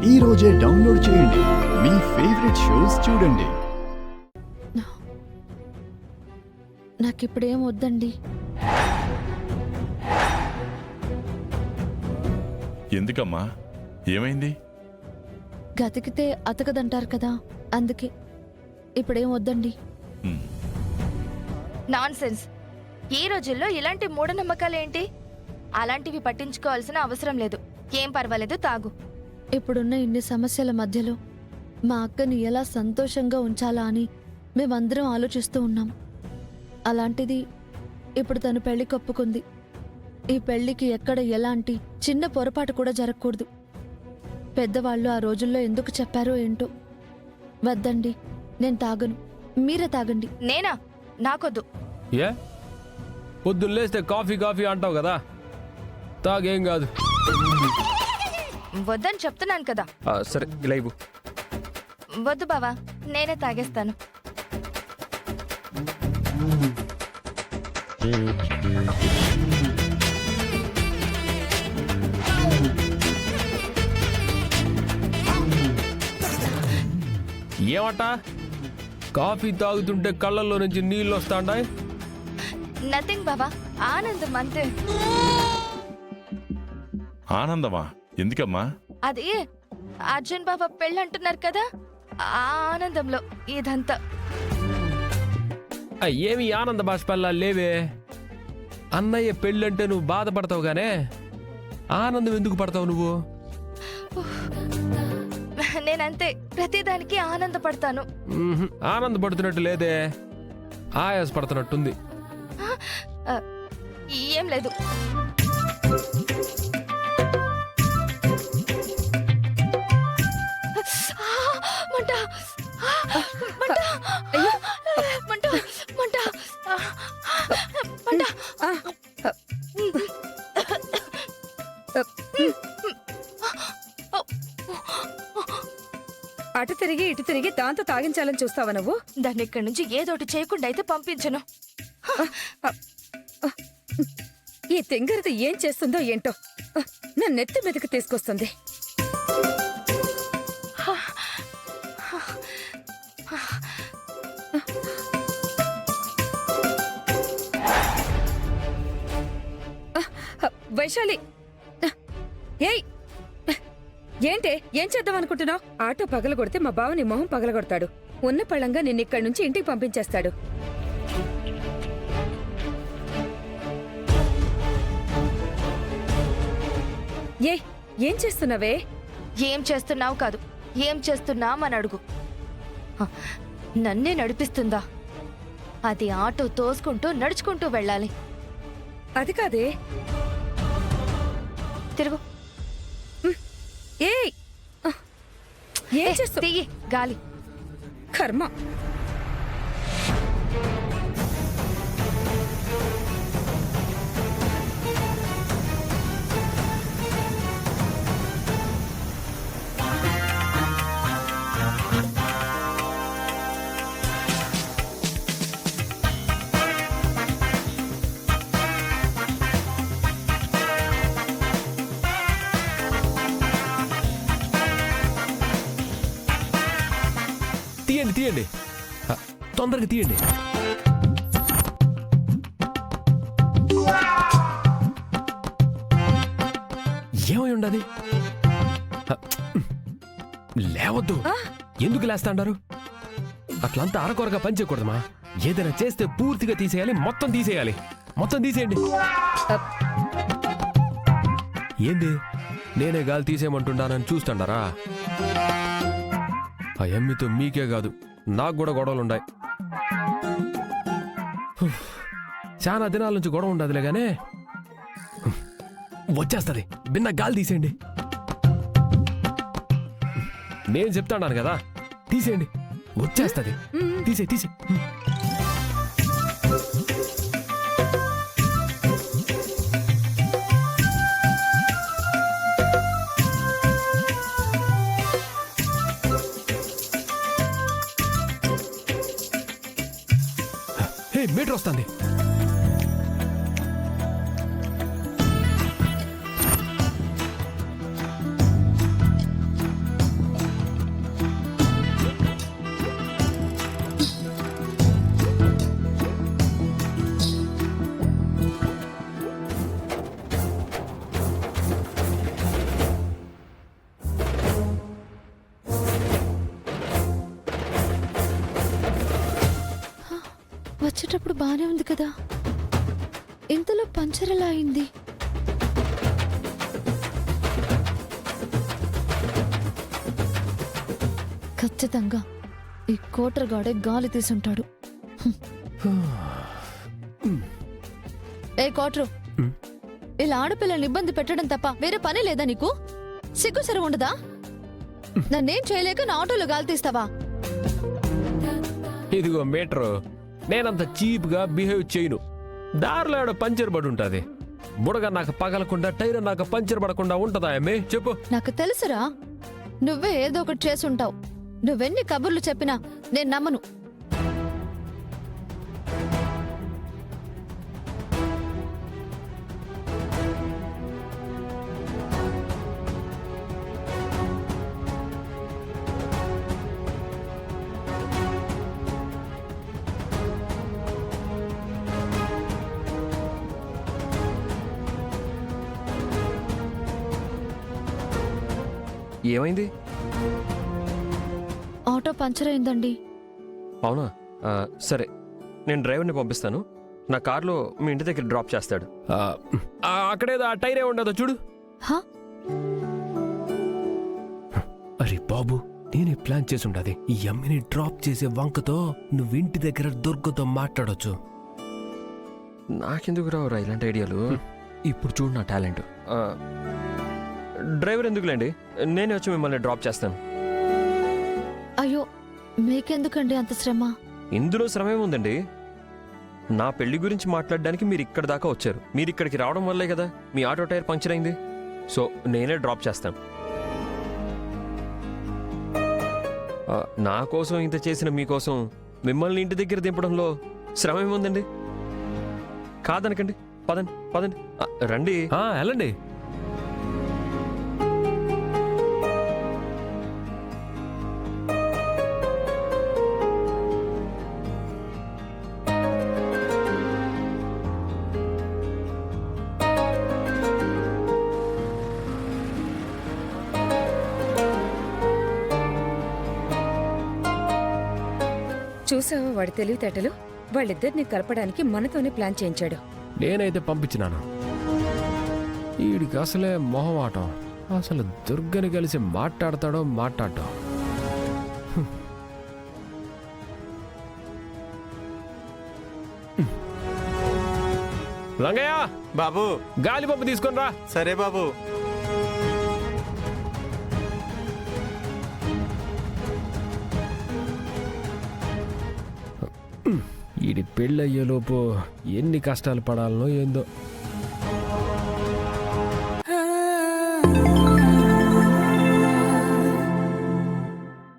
ఈ రోజే డౌన్లోడ్ చేయండి. మీ ఫేవరెట్ షోస్ చూడండి. నాకిప్పుడేం వద్దండి. ఎందుకమ్మా, ఏమైంది? గతికితే అతకదంటారు కదా, అందుకే ఇప్పుడేం వద్దండి. నాన్సెన్స్. ఈ రోజుల్లో ఇలాంటి మూఢనమ్మకాలేంటి? అలాంటివి పట్టించుకోవాల్సిన అవసరం లేదు. ఏం పర్వాలేదు, తాగు. ఇప్పుడున్న ఇన్ని సమస్యల మధ్యలో మా అక్కని ఎలా సంతోషంగా ఉంచాలా అని మేమందరం ఆలోచిస్తూ ఉన్నాం. అలాంటిది ఇప్పుడు తను పెళ్లి కప్పుకుంది. ఈ పెళ్లికి ఎక్కడ ఎలాంటి చిన్న పొరపాటు కూడా జరగకూడదు. పెద్దవాళ్ళు ఆ రోజుల్లో ఎందుకు చెప్పారో ఏంటో. వద్దండి, నేను తాగను, మీరే తాగండి. నేనా? నాకొద్దు. ఏ పొద్దున్న లేస్తే కాఫీ కాఫీ అంటావు కదా, తాగేం కాదు. వద్దని చెప్తున్నాను కదా. సరే ఇలా ఇవ్వు. వద్దు బావా, నేనే తాగేస్తాను. ఏమట కాఫీ తాగుతుంటే కళ్ళల్లో నుంచి నీళ్ళు వస్తాండాయి? నథింగ్ బావా, ఆనందం అంతే. ఆనందమా? ఎందుకమ్మా? అది అర్జున్ బాబా పెళ్ళి అంటున్నారు కదా, ఆ ఆనందంలో ఇదంతా. ఏమి ఆనంద బాష్పల్లా లేవే. అన్నయ్య పెళ్ళంటే నువ్వు బాధపడతావు గానే, ఆనందం ఎందుకు పడతావు నువ్వు? నేనంతే, ప్రతిదానికి ఆనందపడతాను. ఆనందపడుతున్నట్టు లేదే, ఆయాసపడుతున్నట్టుంది. ఏం లేదు. మంట మంట మంట మంట మంట. అటు తిరిగి ఇటు తిరిగి దాంతో తాగించాలని చూస్తావా నువ్వు? దాన్ని ఇక్కడి నుంచి ఏదోటి చేయకుండా అయితే పంపించను. ఈ తెంగరది ఏం చేస్తుందో ఏంటో, నా నెత్తి మీదకి తీసుకొస్తుంది. వైశాలి, ఏయ్ ఏంటే, ఏం చేద్దాం అనుకుంటున్నావు? ఆటో పగలగొడితే మా బావ నీ మొహం పగలగొడతాడు. ఉన్న పళ్ళంగా నిన్నిక్కడి నుంచి ఇంటికి పంపించేస్తాడు. ఏం చేస్తున్నావే? ఏం చేస్తున్నావు కాదు, ఏం చేస్తున్నామని అడుగు. నన్నే నడిపిస్తుందా? అది ఆటో తోసుకుంటూ నడుచుకుంటూ వెళ్ళాలి. అది కాదే. తిరుగు. ఏయ్ ఏం చేస్తూ? తీయి గాలి. కర్మ. తీయండి తీయండి, తొందరగా తీయండి. ఏమై ఉండదు? లేవద్దు. ఎందుకు లేస్తాండారు? అట్లంతా అరకొరగా పని చేయకూడదమ్మా. ఏదైనా చేస్తే పూర్తిగా తీసేయాలి, మొత్తం తీసేయాలి. మొత్తం తీసేయండి. ఏంది, నేనే గాలి తీసేయమంటున్నానని చూస్తాండారా? ఆ ఎమ్మితో మీకే కాదు, నాకు కూడా గొడవలుండాయి. చాలా దినాల నుంచి గొడవ ఉండదులే గానే, వచ్చేస్తుంది. బిన్న గాలి తీసేయండి. నేను చెప్తాను కదా, తీసేయండి, వచ్చేస్తుంది. తీసే తీసే. మీటర్ వస్తుంది. వచ్చేటప్పుడు బానే ఉంది కదా, ఇంతలో పంచర్ ఎలా అయింది? ఖచ్చితంగా ఈ కోటరగాడే గాలి తీసుంటాడు. ఏ కోటరు, ఇలా ఆడపిల్లల్ని ఇబ్బంది పెట్టడం తప్ప వేరే పని లేదా నీకు? సిగ్గు సరి ఉండదా? నన్నేం చేయలేక నా ఆటోలో గాలి తీస్తావా? ఇదిగో మీటరు, నేనంత చీప్ గా బిహేవ్ చేయను. దారిలో ఆడ పంచర్ పడి ఉంటది. బుడగ నాకు పగలకుండా, టైర్ నాకు పంచర్ పడకుండా ఉంటదా ఏమే చెప్పు? నాకు తెలుసురా, నువ్వే ఏదో ఒకటి చేసుంటావు. నువ్వెన్ని కబుర్లు చెప్పినా నేను నమ్మను. ఏమైంది? ఆటో పంచర్ అయిందండి. అవునా? సరే, నేను డ్రైవర్ని పంపిస్తాను. నా కార్లో మీ ఇంటి దగ్గర డ్రాప్ చేస్తాడు. అక్కడేదో ఆ టైరే ఉండదో చూడు. హా? అరే బాబు, నేనే ప్లాన్ చేసి ఉండాది. ఈ అమ్మిని డ్రాప్ చేసే వంకతో నువ్వు ఇంటి దగ్గర దుర్గతో మాట్లాడొచ్చు. నాకెందుకు రావురా ఇలాంటి ఐడియాలు? ఇప్పుడు చూడు నా టాలెంట్. డ్రైవర్ ఎందుకులేండి, నేనే వచ్చి మిమ్మల్ని డ్రాప్ చేస్తాను. అయ్యో, మీకెందుకండి అంత శ్రమ? ఇందులో శ్రమ ఏముందండి? నా పెళ్లి గురించి మాట్లాడడానికి మీరు ఇక్కడ దాకా వచ్చారు. మీరు ఇక్కడికి రావడం వల్లే కదా మీ ఆటో టైర్ పంక్చర్ అయింది. సో నేనే డ్రాప్ చేస్తాను. నా కోసం ఇంత చేసిన మీకోసం మిమ్మల్ని ఇంటి దగ్గర దింపడంలో శ్రమ ఏముందండి? కాదనకండి. పదండి పదండి, రండి. వెళ్ళండి. చూసావా వాడి తెలివితేటలు? వాళ్ళిద్దరిని కలపడానికి మనతోనే ప్లాన్ చేయించాడు. నేనైతే పంపించినాను. వీడికి అసలే మొహమాటం. అసలు దుర్గని కలిసి మాట్లాడతాడో మాట్లాడటం. రంగయ్య బాబు, గాలి పంపు తీసుకొని రా. సరే బాబు. వీడి పెళ్ళయ్యేలోపు ఎన్ని కష్టాలు పడాలనో ఏందో.